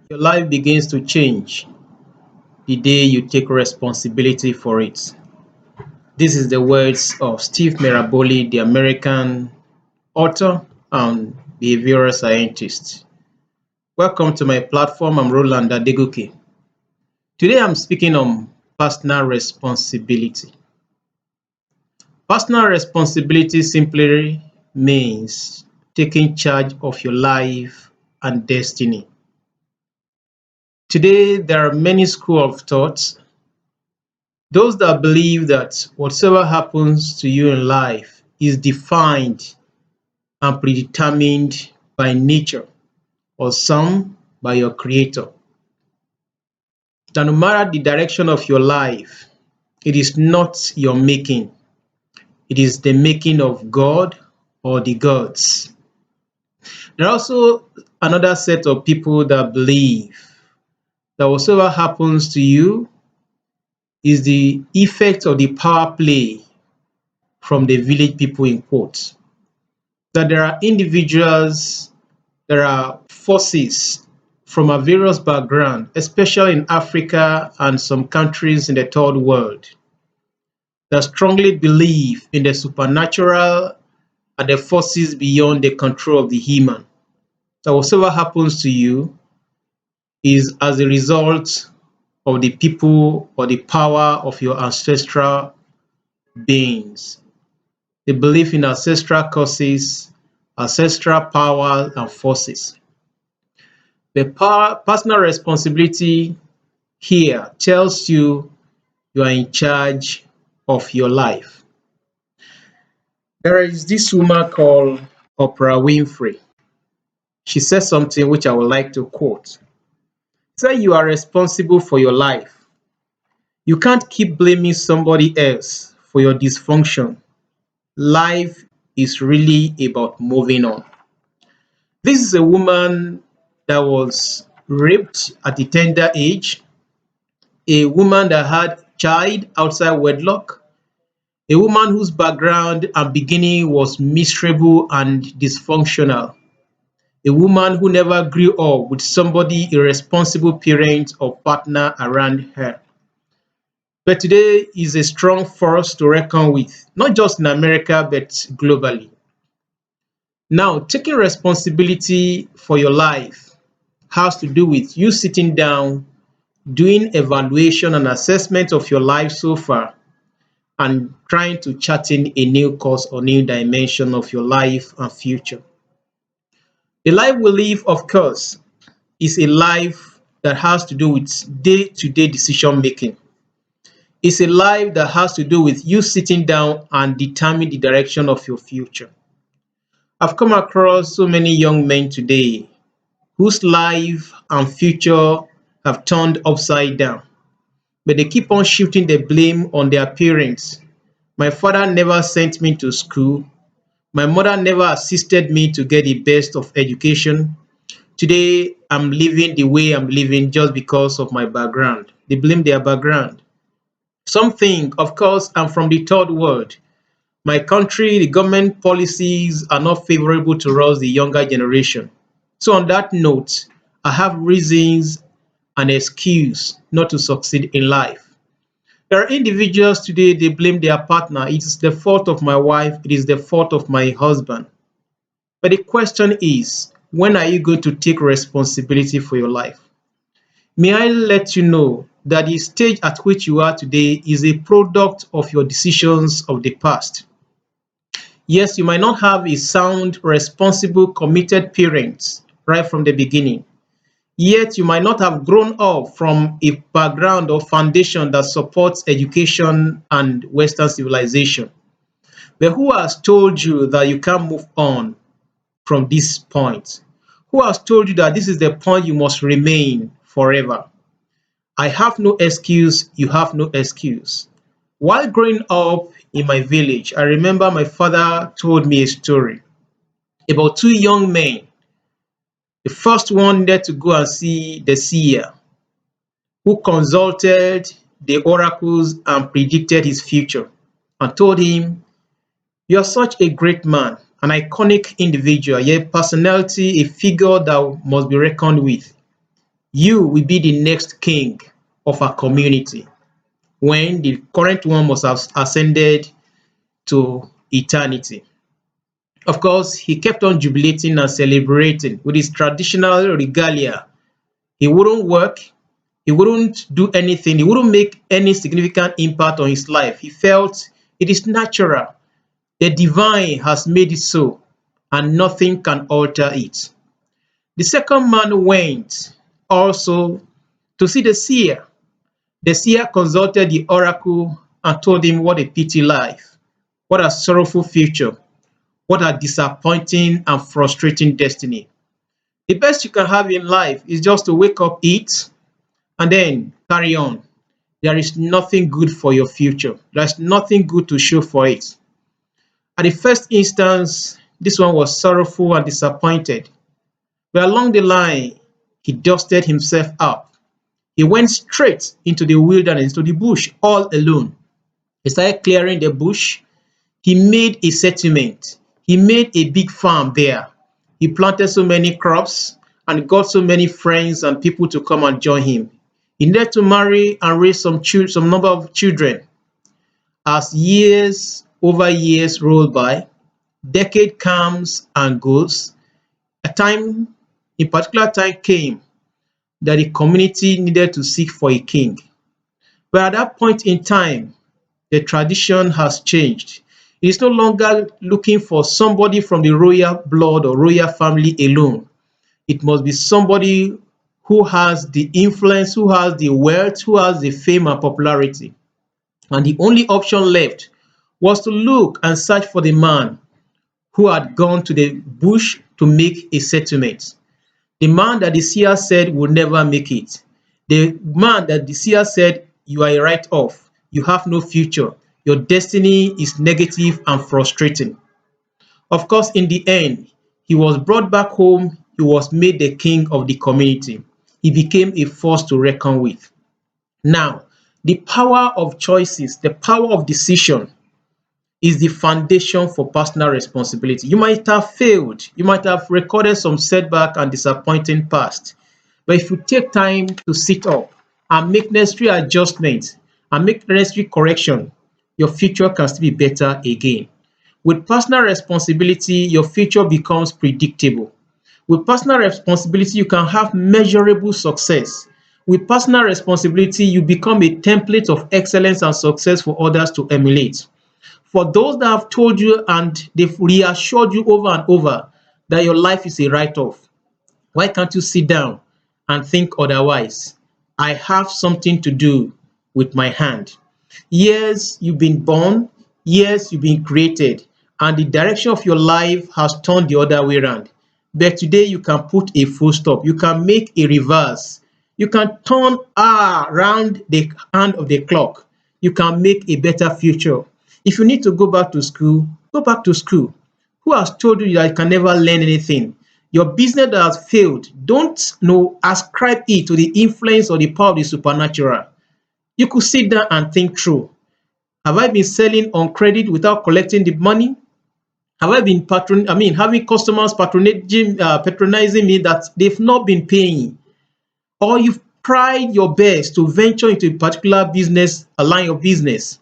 Your life begins to change the day you take responsibility for it. This is the words of Steve Maraboli, the American author and behavioral scientist. Welcome to my platform. I'm Roland Adegoke. Today I'm speaking on personal responsibility. Personal responsibility simply means taking charge of your life and destiny. Today, there are many schools of thought. Those that believe that whatever happens to you in life is defined and predetermined by nature, or some by your creator. That no matter the direction of your life, it is not your making, it is the making of God or the gods. There are also another set of people that believe that whatever happens to you is the effect of the power play from the village people in quotes. That there are individuals, there are forces from a various background, especially in Africa and some countries in the third world, that strongly believe in the supernatural and the forces beyond the control of the human. So whatever happens to you is as a result of the people or the power of your ancestral beings. They believe in ancestral causes, ancestral power and forces. The personal responsibility here tells you you are in charge of your life. There is this woman called Oprah Winfrey. She says something which I would like to quote. Say you are responsible for your life. You can't keep blaming somebody else for your dysfunction. Life is really about moving on. This is a woman that was raped at a tender age, a woman that had child outside wedlock, a woman whose background and beginning was miserable and dysfunctional, a woman who never grew up with somebody irresponsible parent or partner around her. But today is a strong force to reckon with, not just in America, but globally. Now, taking responsibility for your life has to do with you sitting down, doing evaluation and assessment of your life so far, and trying to chart in a new course or new dimension of your life and future. The life we live, of course, is a life that has to do with day-to-day decision making. It's a life that has to do with you sitting down and determine the direction of your future. I've come across so many young men today whose life and future have turned upside down, but they keep on shifting the blame on their parents. My father never sent me to school. My mother never assisted me to get the best of education. Today, I'm living the way I'm living just because of my background. They blame their background. Some think, of course, I'm from the third world. My country, the government policies are not favorable to us, the younger generation. So, on that note, I have reasons and excuse not to succeed in life. There are individuals today, they blame their partner. It is the fault of my wife, it is the fault of my husband. But the question is, when are you going to take responsibility for your life? May I let you know that the stage at which you are today is a product of your decisions of the past. Yes, you might not have a sound, responsible, committed parents right from the beginning. Yet you might not have grown up from a background or foundation that supports education and Western civilization. But who has told you that you can't move on from this point? Who has told you that this is the point you must remain forever? I have no excuse, you have no excuse. While growing up in my village, I remember my father told me a story about two young men. The first one needed to go and see the seer who consulted the oracles and predicted his future and told him, "You are such a great man, an iconic individual, a personality, a figure that must be reckoned with. You will be the next king of our community when the current one must have ascended to eternity. Of course, he kept on jubilating and celebrating with his traditional regalia. He wouldn't work, he wouldn't do anything, he wouldn't make any significant impact on his life. He felt it is natural. The divine has made it so, and nothing can alter it. The second man went also to see the seer. The seer consulted the oracle and told him what a pity life, what a sorrowful future, what a disappointing and frustrating destiny. The best you can have in life is just to wake up, eat, and then carry on. There is nothing good for your future. There's nothing good to show for it. At the first instance, this one was sorrowful and disappointed. But along the line, he dusted himself up. He went straight into the wilderness, to the bush, all alone. He started clearing the bush. He made a settlement. He made a big farm there. He planted so many crops and got so many friends and people to come and join him. He needed to marry and raise some number of children. As years over years roll by, decade comes and goes. A particular time came that the community needed to seek for a king. But at that point in time, the tradition has changed. It is no longer looking for somebody from the royal blood or royal family alone. It must be somebody who has the influence, who has the wealth, who has the fame and popularity. And the only option left was to look and search for the man who had gone to the bush to make a settlement. The man that the seer said would never make it. The man that the seer said, you are a write-off, you have no future, your destiny is negative and frustrating. Of course, in the end, he was brought back home, he was made the king of the community. He became a force to reckon with. Now, the power of choices, the power of decision is the foundation for personal responsibility. You might have failed, you might have recorded some setback and disappointing past, but if you take time to sit up and make necessary adjustments and make necessary correction, your future can still be better again. With personal responsibility, your future becomes predictable. With personal responsibility, you can have measurable success. With personal responsibility, you become a template of excellence and success for others to emulate. For those that have told you and they've reassured you over and over that your life is a write-off, why can't you sit down and think otherwise? I have something to do with my hand. Yes, you've been born. Yes, you've been created. And the direction of your life has turned the other way around. But today you can put a full stop. You can make a reverse. You can turn around the hand of the clock. You can make a better future. If you need to go back to school, go back to school. Who has told you that you can never learn anything? Your business that has failed, don't ascribe it to the influence or the power of the supernatural. You could sit down and think through. Have I been selling on credit without collecting the money? Have I been having customers patronizing me that they've not been paying? Or you've tried your best to venture into a particular business, a line of business,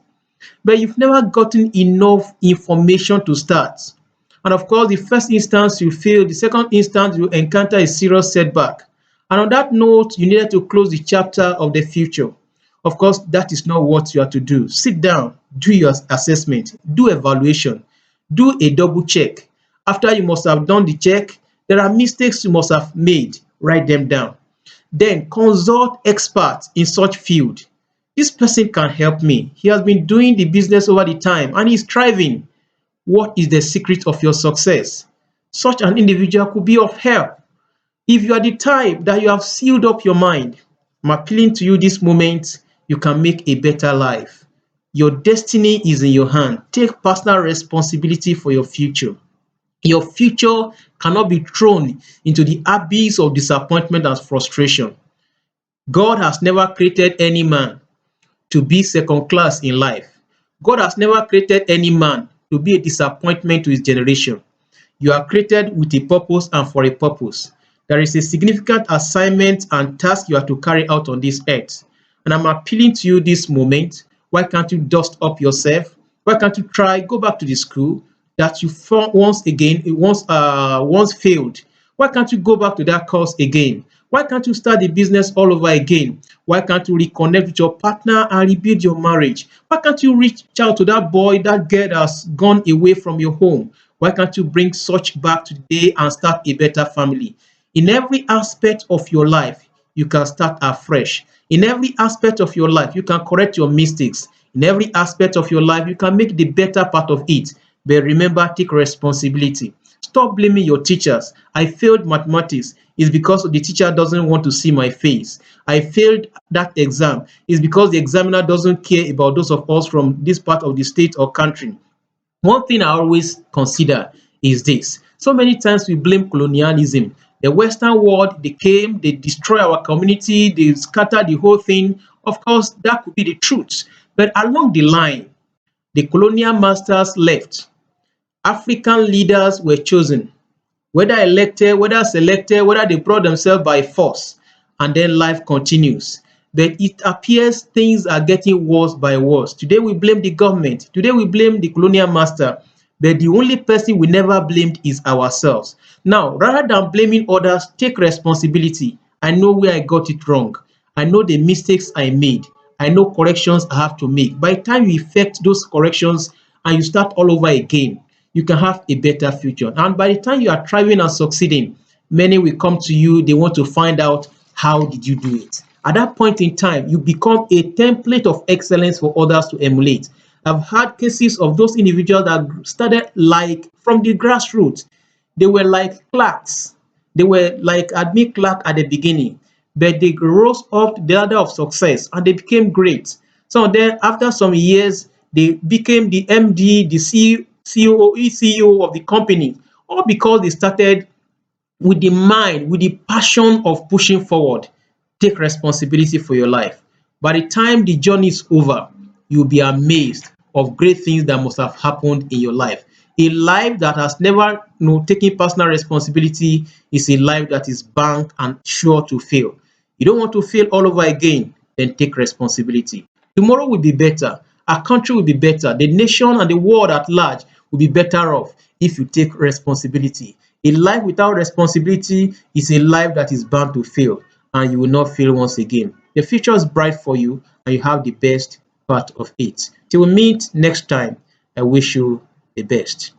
but you've never gotten enough information to start. And of course, the first instance you fail, the second instance you encounter a serious setback. And on that note, you needed to close the chapter of the future. Of course, that is not what you are to do. Sit down, do your assessment, do evaluation, do a double check. After you must have done the check, there are mistakes you must have made, write them down. Then consult experts in such field. This person can help me. He has been doing the business over the time and he's thriving. What is the secret of your success? Such an individual could be of help. If you are the type that you have sealed up your mind, I'm appealing to you this moment, you can make a better life. Your destiny is in your hand. Take personal responsibility for your future. Your future cannot be thrown into the abyss of disappointment and frustration. God has never created any man to be second class in life. God has never created any man to be a disappointment to his generation. You are created with a purpose and for a purpose. There is a significant assignment and task you are to carry out on this earth. And I'm appealing to you this moment. Why can't you dust up yourself? Why can't you try go back to the school that you once failed? Why can't you go back to that course again? Why can't you start the business all over again? Why can't you reconnect with your partner and rebuild your marriage? Why can't you reach out to that boy, that girl that has gone away from your home? Why can't you bring such back today and start a better family? In every aspect of your life, you can start afresh. In every aspect of your life, you can correct your mistakes. In every aspect of your life, you can make the better part of it. But remember, take responsibility. Stop blaming your teachers. I failed mathematics. It's because the teacher doesn't want to see my face. I failed that exam. It's because the examiner doesn't care about those of us from this part of the state or country. One thing I always consider is this. So many times we blame colonialism. The Western world, they came, they destroy our community, they scatter the whole thing. Of course, that could be the truth. But along the line, the colonial masters left. African leaders were chosen, whether elected, whether selected, whether they brought themselves by force, and then life continues. But it appears things are getting worse by worse. Today we blame the government, today we blame the colonial master, but the only person we never blamed is ourselves. Now, rather than blaming others, take responsibility. I know where I got it wrong. I know the mistakes I made. I know corrections I have to make. By the time you effect those corrections and you start all over again, you can have a better future. And by the time you are thriving and succeeding, many will come to you. They want to find out how did you do it. At that point in time, you become a template of excellence for others to emulate. I've had cases of those individuals that started like from the grassroots. They were like clerks. They were like admin clerk at the beginning, but they rose up the ladder of success and they became great. Some of them, after some years, they became the MD, the CEO of the company, all because they started with the mind, with the passion of pushing forward. Take responsibility for your life. By the time the journey is over, you'll be amazed of great things that must have happened in your life. A life that has never taken personal responsibility is a life that is banked and sure to fail. You don't want to fail all over again, then take responsibility. Tomorrow will be better. Our country will be better. The nation and the world at large will be better off if you take responsibility. A life without responsibility is a life that is bound to fail, and you will not fail once again. The future is bright for you, and you have the best part of it. Till we meet next time, I wish you the best.